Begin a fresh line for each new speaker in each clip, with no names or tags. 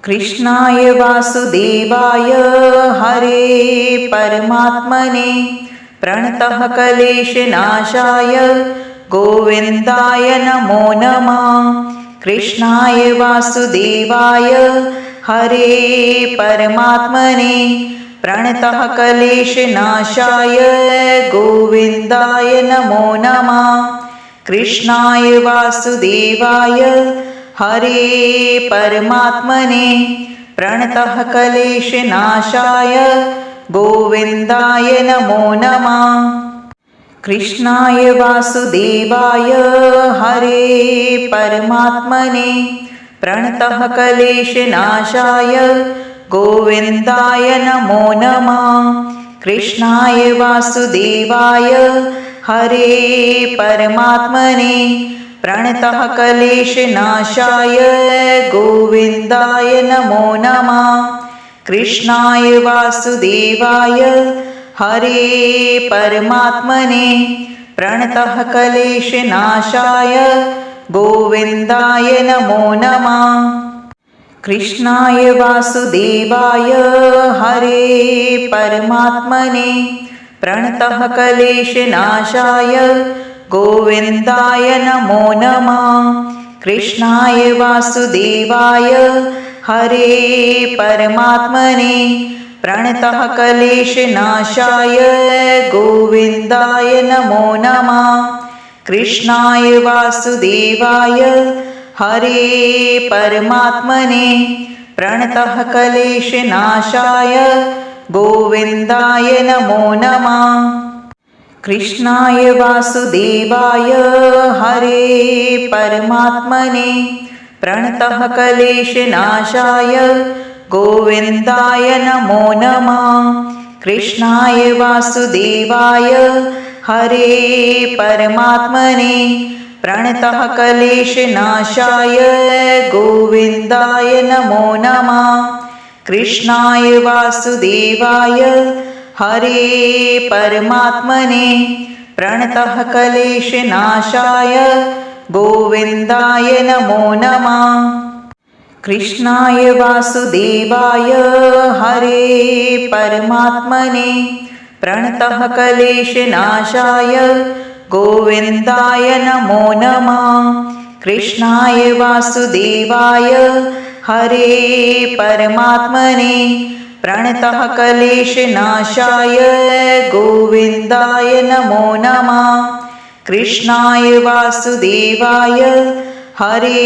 कृष्णाय वासुदेवाय हरे परमात्मने प्रणतः क्लेशनाशाय गोविन्दाय नमो नमः। कृष्णाय वासुदेवाय हरे परमात्मने प्रणतः क्लेशनाशाय गोविन्दाय नमो नमः। कृष्णाय वासुदेवाय हरे परमात्मने प्रणतः क्लेशनाशाय गोविन्दाय नमो नमः। कृष्णाय वासुदेवाय हरे परमात्मने प्रणतः क्लेशनाशाय गोविन्दाय नमो नमः। कृष्णाय वासुदेवाय हरे परमात्मने प्रणतः क्लेशनाशाय गोविन्दाय नमो नमः। कृष्णाय वासुदेवाय हरे परमात्मने प्रणतः क्लेशनाशाय गोविन्दाय नमो नमः। कृष्णाय वासुदेवाय हरे परमात्मने प्रणतः क्लेशनाशाय गोविन्दाय नमो नमः। कृष्णाय वासुदेवाय हरे परमात्मने प्रणतः क्लेशनाशाय गोविन्दाय नमो नमः। कृष्णाय वासुदेवाय हरे परमात्मने प्रणतः क्लेशनाशाय गोविन्दाय नमो नमः। कृष्णाय वासुदेवाय हरे परमात्मने प्रणतः क्लेशनाशाय गोविन्दाय नमो नमः। कृष्णाय वासुदेवाय हरे परमात्मने प्रणतः क्लेशनाशाय गोविन्दाय नमो नमः। कृष्णाय वासुदेवाय हरे परमात्मने प्रणतः क्लेशनाशाय गोविन्दाय नमो नमः। कृष्णाय वासुदेवाय हरे परमात्मने प्रणतः क्लेशनाशाय गोविन्दाय नमो नमः। कृष्णाय वासुदेवाय हरे परमात्मने प्रणतः क्लेशनाशाय गोविन्दाय नमो नमः। कृष्णाय वासुदेवाय हरे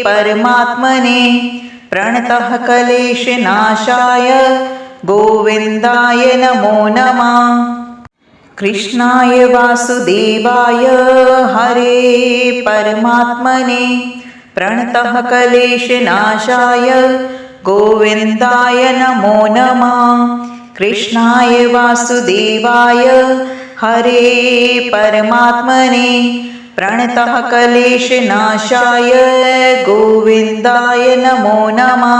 परमात्मने प्रणतः क्लेशनाशाय गोविन्दाय नमो नमः। कृष्णाय वासुदेवाय हरे परमात्मने प्रणतः क्लेशनाशाय गोविन्दाय नमो नमः। कृष्णाय वासुदेवाय हरे परमात्मने प्रणतः क्लेशनाशाय गोविन्दाय नमो नमः।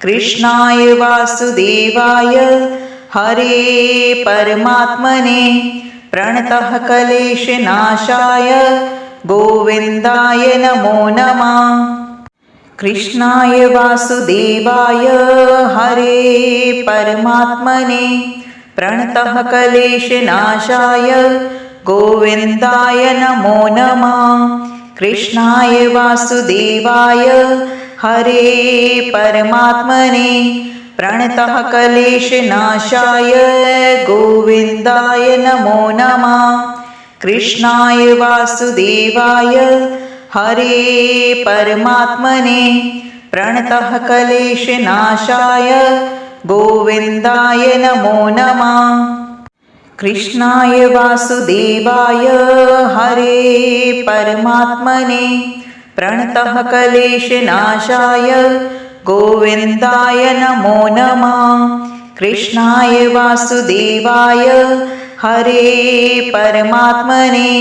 कृष्णाय वासुदेवाय हरे परमात्मने प्रणतः क्लेशनाशाय गोविन्दाय नमो नमः। कृष्णाय वासुदेवाय हरे परमात्मने प्रणतः क्लेशनाशाय गोविन्दाय नमो नमः। कृष्णाय वासुदेवाय हरे परमात्मने प्रणतः क्लेशनाशाय गोविन्दाय नमो नमः। कृष्णाय वासुदेवाय हरे परमात्मने प्रणतः क्लेशनाशाय गोविन्दाय नमो नमः। कृष्णाय वासुदेवाय हरे परमात्मने प्रणतः क्लेशनाशाय गोविन्दाय नमो नमः। कृष्णाय वासुदेवाय हरे परमात्मने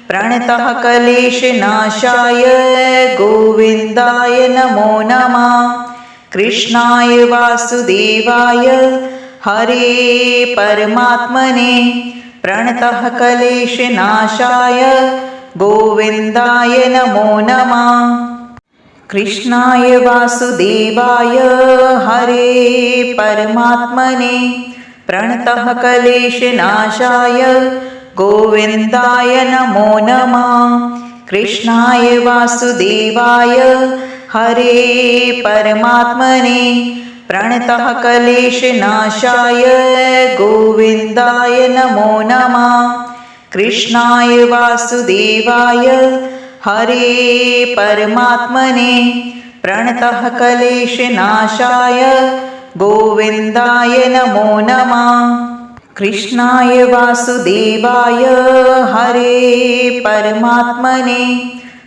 प्रणतः क्लेशनाशाय गोविन्दाय नमो नमः। कृष्णाय वासुदेवाय हरे परमात्मने प्रणतः क्लेशनाशाय गोविन्दाय नमो नमः। कृष्णाय वासुदेवाय हरे परमात्मने प्रणतः क्लेशनाशाय गोविन्दाय नमो नमः। कृष्णाय वासुदेवाय हरे परमात्मने प्रणतः क्लेशनाशाय गोविन्दाय नमो नमः। कृष्णाय वासुदेवाय हरे परमात्मने प्रणतः क्लेशनाशाय गोविन्दाय नमो नमः। कृष्णाय वासुदेवाय हरे परमात्मने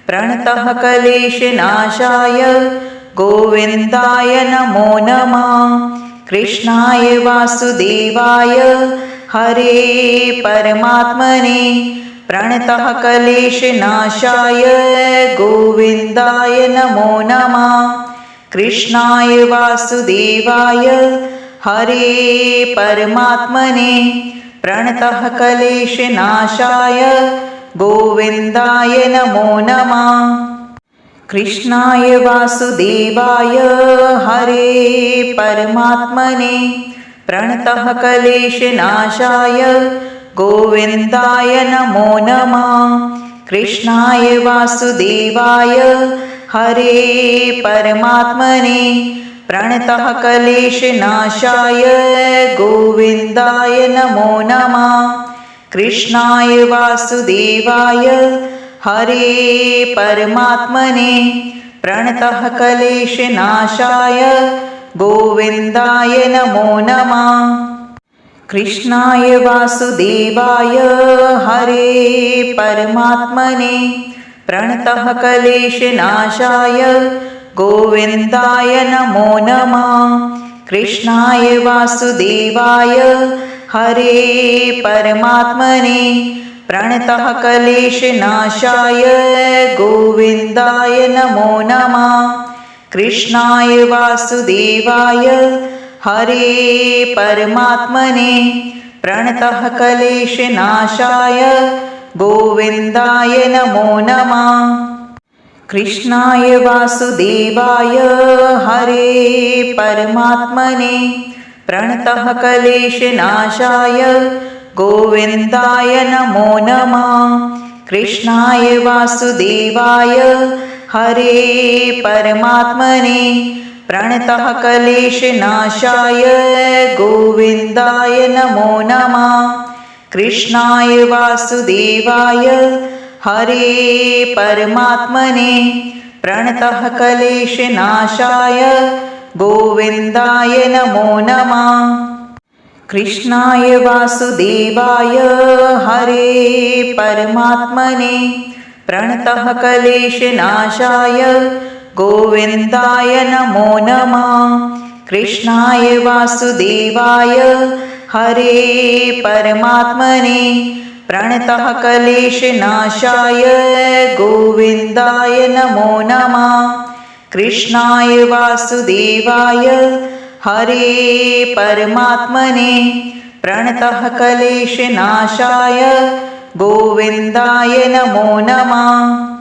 प्रणतः क्लेशनाशाय गोविन्दाय नमो नमः। कृष्णाय वासुदेवाय हरे परमात्मने प्रणतः क्लेशनाशाय गोविन्दाय नमो नमः। कृष्णाय वासुदेवाय हरे परमात्मने प्रणतः क्लेशनाशाय गोविन्दाय नमो नमः। कृष्णाय वासुदेवाय हरे परमात्मने प्रणतः क्लेशनाशाय गोविन्दाय नमो नमः। कृष्णाय वासुदेवाय हरे परमात्मने प्रणतः क्लेशनाशाय गोविन्दाय नमो नमः। कृष्णाय वासुदेवाय हरे परमात्मने प्रणतः क्लेशनाशाय गोविन्दाय नमो नमः। कृष्णाय वासुदेवाय हरे परमात्मने प्रणतः क्लेशनाशाय गोविन्दाय नमो नमः। कृष्णाय वासुदेवाय हरे परमात्मने प्रणतः क्लेशनाशाय गोविन्दाय नमो नमः। कृष्णाय वासुदेवाय हरे परमात्मने प्रणतः क्लेशनाशाय गोविन्दाय नमो नमः। कृष्णाय वासुदेवाय हरे परमात्मने प्रणतः क्लेशनाशाय गोविन्दाय नमो नमः। कृष्णाय वासुदेवाय हरे परमात्मने प्रणतः क्लेशनाशाय गोविन्दाय नमो नमः। कृष्णाय वासुदेवाय हरे परमात्मने प्रणतः क्लेशनाशाय गोविन्दाय नमो नमः। कृष्णाय वासुदेवाय हरे परमात्मने प्रणतः क्लेशनाशाय गोविन्दाय नमो नमः। कृष्णाय वासुदेवाय हरे परमात्मने प्रणतः क्लेशनाशाय गोविन्दाय नमो नमः। कृष्णाय वासुदेवाय हरे परमात्मने प्रणतः क्लेशनाशाय गोविन्दाय नमो नमः।